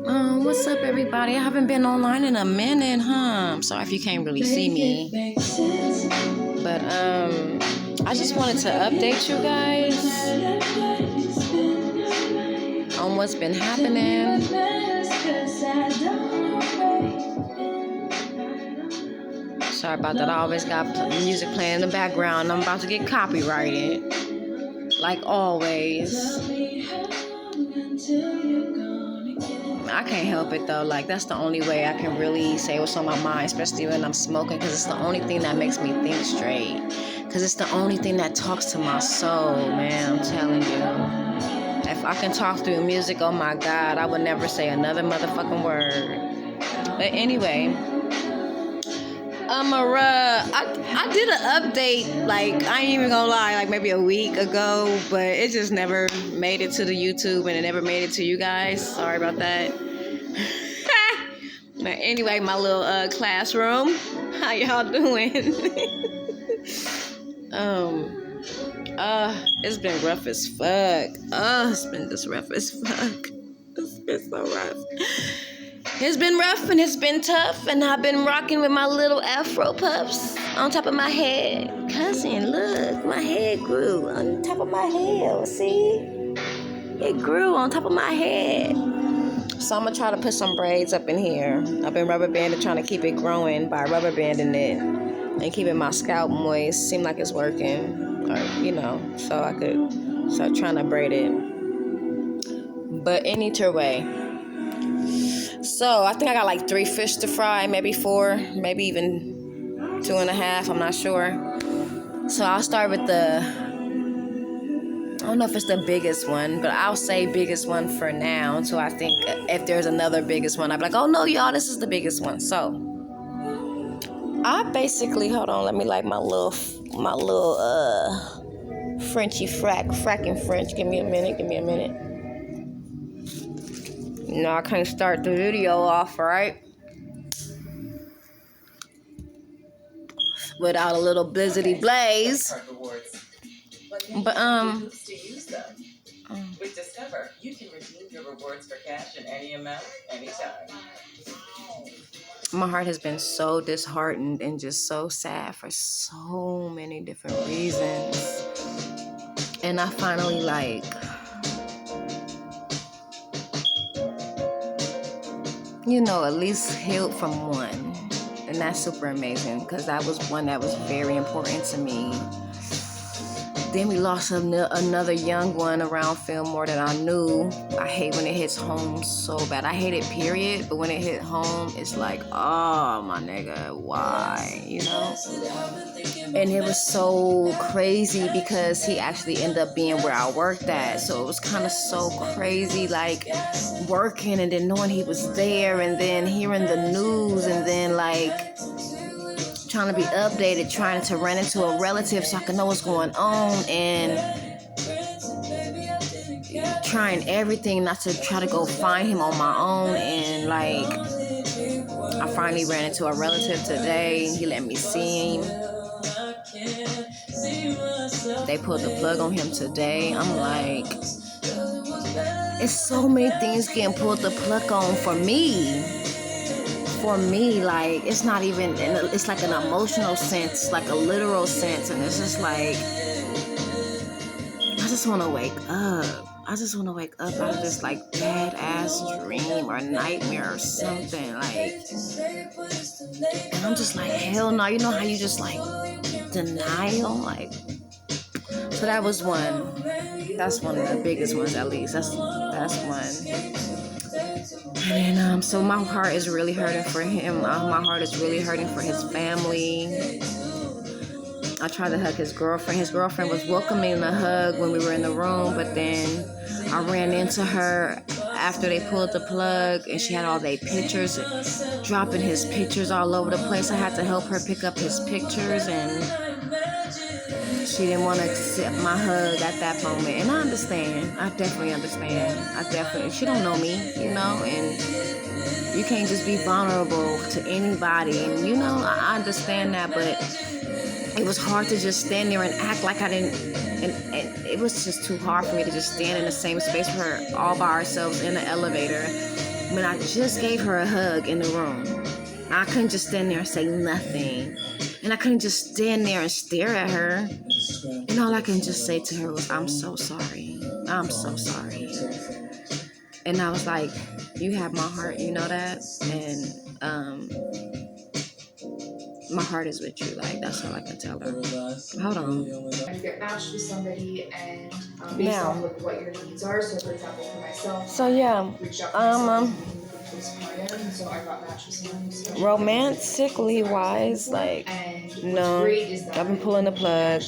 What's up, everybody? I haven't been online in a minute, huh? I'm sorry if you can't really see me. But, I just wanted to update you guys on what's been happening. Sorry about that. I always got music playing in the background. I'm about to get copyrighted. Like always. I can't help it though. Like, that's the only way I can really say what's on my mind, especially when I'm smoking, because it's the only thing that makes me think straight. Because it's the only thing that talks to my soul, man. I'm telling you. If I can talk through music, oh my God, I would never say another motherfucking word. But anyway, I did an update, like, I ain't even gonna lie, like maybe a week ago, but it just never made it to the YouTube, and it never made it to you guys. Sorry about that. But anyway, my little classroom. How y'all doing? It's been rough as fuck. It's been just rough as fuck. It's been so rough. It's been rough and it's been tough, and I've been rocking with my little afro puffs on top of my head. Cousin, look, my head grew on top of my head. See? It grew on top of my head. So I'm gonna try to put some braids up in here. I've been rubber banding, trying to keep it growing by rubber banding it and keeping my scalp moist. Seem like it's working, or so I could start trying to braid it. But either way. So I think I got like 3 fish to fry, maybe 4, maybe even 2.5. I'm not sure. So I'll start with I don't know if it's the biggest one, but I'll say biggest one for now. So I think if there's another biggest one, I'll be like, oh no, y'all, this is the biggest one. So I basically, hold on, let me light my little Frenchy fracking French. Give me a minute. No, I can't start the video off, right? Without a little blizzardy blaze. But with Discover, you can redeem your rewards for cash in any amount, anytime. My heart has been so disheartened and just so sad for so many different reasons. And I finally at least healed from one. And that's super amazing, because that was one that was very important to me. Then we lost another young one around Fillmore that I knew. I hate when it hits home so bad. I hate it, period. But when it hit home, it's like, oh, my nigga, why? And it was so crazy because he actually ended up being where I worked at. So it was kind of so crazy, like working and then knowing he was there, and then hearing the news, and then trying to be updated, trying to run into a relative so I can know what's going on, and trying everything not to try to go find him on my own. And I finally ran into a relative today. He let me see him. They pulled the plug on him today. I'm like, it's so many things getting pulled the plug on for me. Like, it's not even, it's like an emotional sense, like a literal sense, and it's just like, I just want to wake up. I just want to wake up out of this like bad ass dream or nightmare or something, and I'm just like, hell no. You know how you just like denial, so that was one. That's one of the biggest ones, at least. That's one. And so my heart is really hurting for him. My heart is really hurting for his family. I tried to hug his girlfriend. His girlfriend was welcoming the hug when we were in the room, but then I ran into her after they pulled the plug, and she had all their pictures, dropping his pictures all over the place. I had to help her pick up his pictures, and she didn't want to accept my hug at that moment. And I understand. I definitely understand. She don't know me, and you can't just be vulnerable to anybody. And, I understand that, but it was hard to just stand there and act like I didn't. And it was just too hard for me to just stand in the same space with her all by ourselves in the elevator when I just gave her a hug in the room. I couldn't just stand there and say nothing. And I couldn't just stand there and stare at her. And all I can just say to her was, I'm so sorry. I'm so sorry. And I was like, you have my heart, you know that? And my heart is with you. Like, that's all I can tell her. Hold on. You get matched with somebody and based on what your needs are. So for example, for myself, so yeah, so I got matched with someone. Romantically wise, like, no, I've been pulling the plug.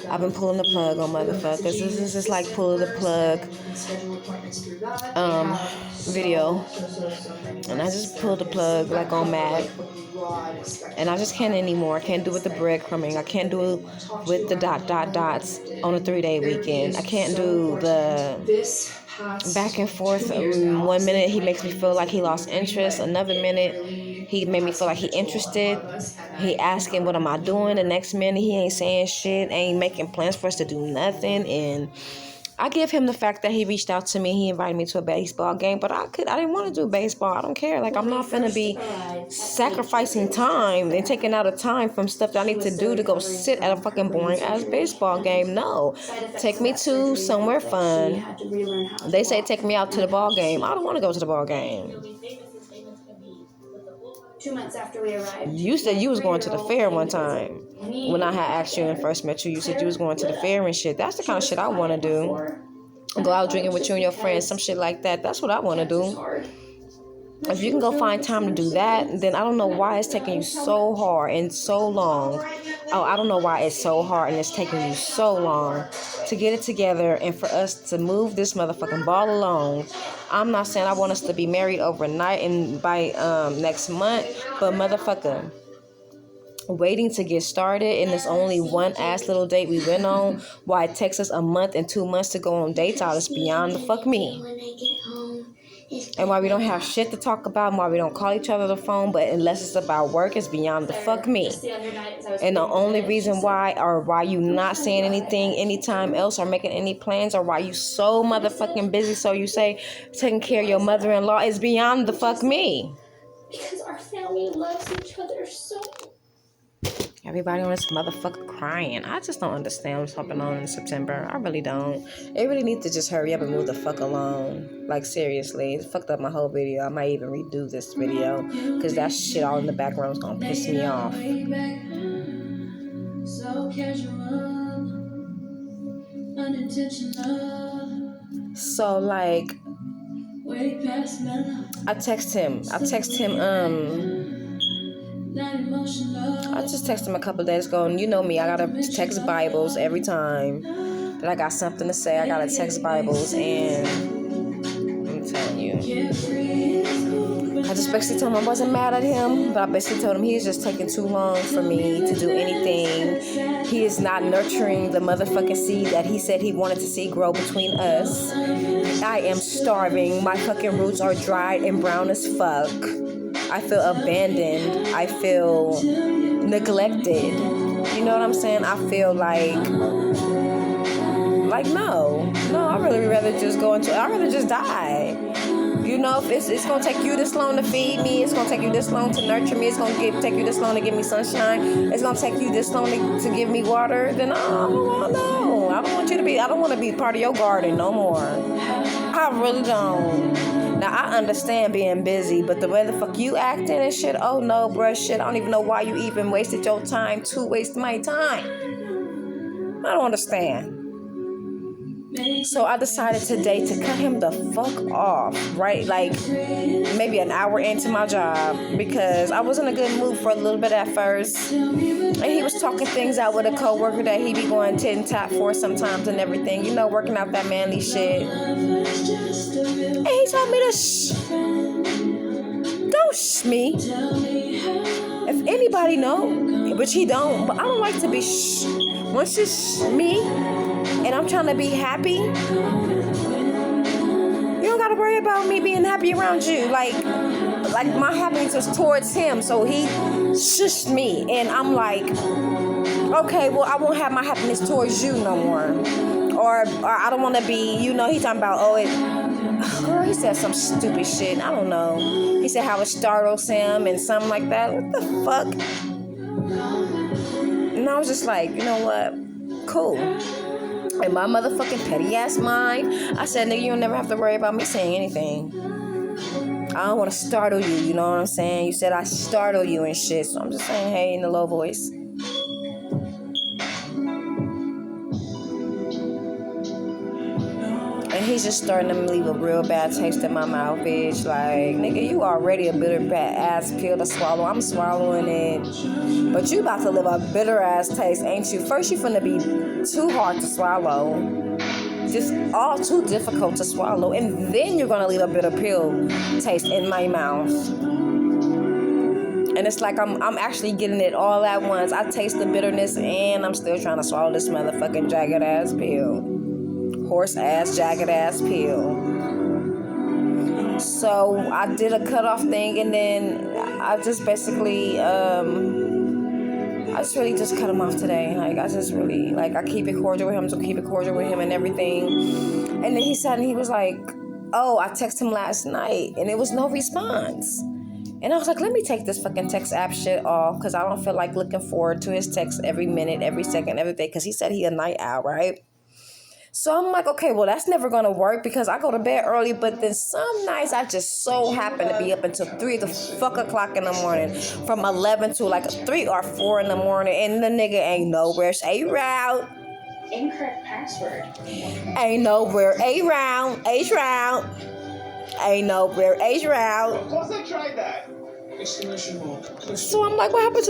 I've been pulling the plug on motherfuckers. This is just like pull the plug video. And I just pulled the plug like on Mad. And I just can't anymore. I can't do with the breadcrumbing. I can't do with the dots on a 3-day weekend. I can't do the back and forth. 1 minute he makes me feel like he lost interest. Another minute he made me feel like he interested. He asking what am I doing. The next minute he ain't saying shit. Ain't making plans for us to do nothing. And I give him the fact that he reached out to me. He invited me to a baseball game, but I didn't want to do baseball. I don't care. Like, I'm not finna be sacrificing time and taking out of time from stuff that I need to do to go sit at a fucking boring ass baseball game. No, take me to somewhere fun. They say take me out to the ball game. I don't want to go to the ball game. 2 months after we arrived. You said you was going to the fair one time. When I had asked you and first met you, you said you was going to the fair and shit. That's the kind of shit I want to do. Go out drinking with you and your friends, some shit like that. That's what I want to do. If you can go find time to do that, then I don't know why it's taking you so hard and so long. Oh, I don't know why it's so hard and it's taking you so long to get it together and for us to move this motherfucking ball along. I'm not saying I want us to be married overnight and by next month, but motherfucker, waiting to get started and it's only one ass little date we went on, why it takes us a month and 2 months to go on dates out is beyond the fuck me. And why we don't have shit to talk about, and why we don't call each other on the phone, but unless it's about work, it's beyond the fuck me. And the only reason why, or why you not saying anything anytime else, or making any plans, or why you so motherfucking busy, so you say, taking care of your mother-in-law, is beyond the fuck me. Because our family loves each other so. Everybody on this motherfucker crying. I just don't understand what's happening on in September. I really don't. It really needs to just hurry up and move the fuck along. Like, seriously. It fucked up my whole video. I might even redo this video. Because that shit all in the background is going to piss me off. So, like, I text him, I just texted him a couple of days ago, and you know me, I gotta text Bibles every time that I got something to say. I gotta text Bibles, and I'm telling you, I just basically told him I wasn't mad at him, but I basically told him he's just taking too long for me to do anything. He is not nurturing the motherfucking seed that he said he wanted to see grow between us. I am starving. My fucking roots are dried and brown as fuck. I feel abandoned. I feel neglected. You know what I'm saying? I feel like no, I'd really rather just I'd rather just die. You know, if it's going to take you this long to feed me, it's going to take you this long to nurture me, it's going to take you this long to give me sunshine, it's going to take you this long to give me water, then I don't want to be part of your garden no more. I really don't. Now, I understand being busy, but the way the fuck you acting and shit, oh no, bruh, shit, I don't even know why you even wasted your time to waste my time. I don't understand. So I decided today to cut him the fuck off, right? Like, maybe an hour into my job, because I was in a good mood for a little bit at first. And he was talking things out with a coworker that he be going tit and tat for sometimes and everything. You know, working out that manly shit. And he told me to don't shh me. If anybody know, which he don't, but I don't like to be shh. Once it's me, and I'm trying to be happy, you don't gotta worry about me being happy around you. Like my happiness is towards him, so he shushed me, and I'm like, okay, well, I won't have my happiness towards you no more, or I don't want to be, you know, he's talking about, Girl, he said some stupid shit. I don't know. He said how it startles him and something like that. What the fuck? And I was just like, you know what? Cool. In my motherfucking petty ass mind, I said, nigga, you'll never have to worry about me saying anything. I don't want to startle you, you know what I'm saying? You said I startle you and shit, so I'm just saying hey in a low voice. And he's just starting to leave a real bad taste in my mouth, bitch. Like, nigga, you already a bitter bad ass pill to swallow. I'm swallowing it. But you about to live a bitter ass taste, ain't you? First, you finna be too hard to swallow. Just all too difficult to swallow. And then you're gonna leave a bitter pill taste in my mouth. And it's like I'm actually getting it all at once. I taste the bitterness and I'm still trying to swallow this motherfucking jagged ass pill. Horse ass, jagged ass pill. So I did a cutoff thing and then I just basically, I just really just cut him off today. Like, I just really, like, I keep it cordial with him, so keep it cordial with him and everything. And then he said, and he was like, oh, I texted him last night and it was no response. And I was like, let me take this fucking text app shit off because I don't feel like looking forward to his text every minute, every second, every day because he said he a night owl, right? So I'm like, okay, well, that's never going to work because I go to bed early, but then some nights I just so happen to be up until 3 o'clock in the morning, from 11 to like 3 or 4 in the morning, and the nigga ain't nowhere. A-route. Incorrect password. Ain't nowhere. A-route. H-route. Ain't nowhere. H-route. Of course I tried that. So I'm like, what happened to the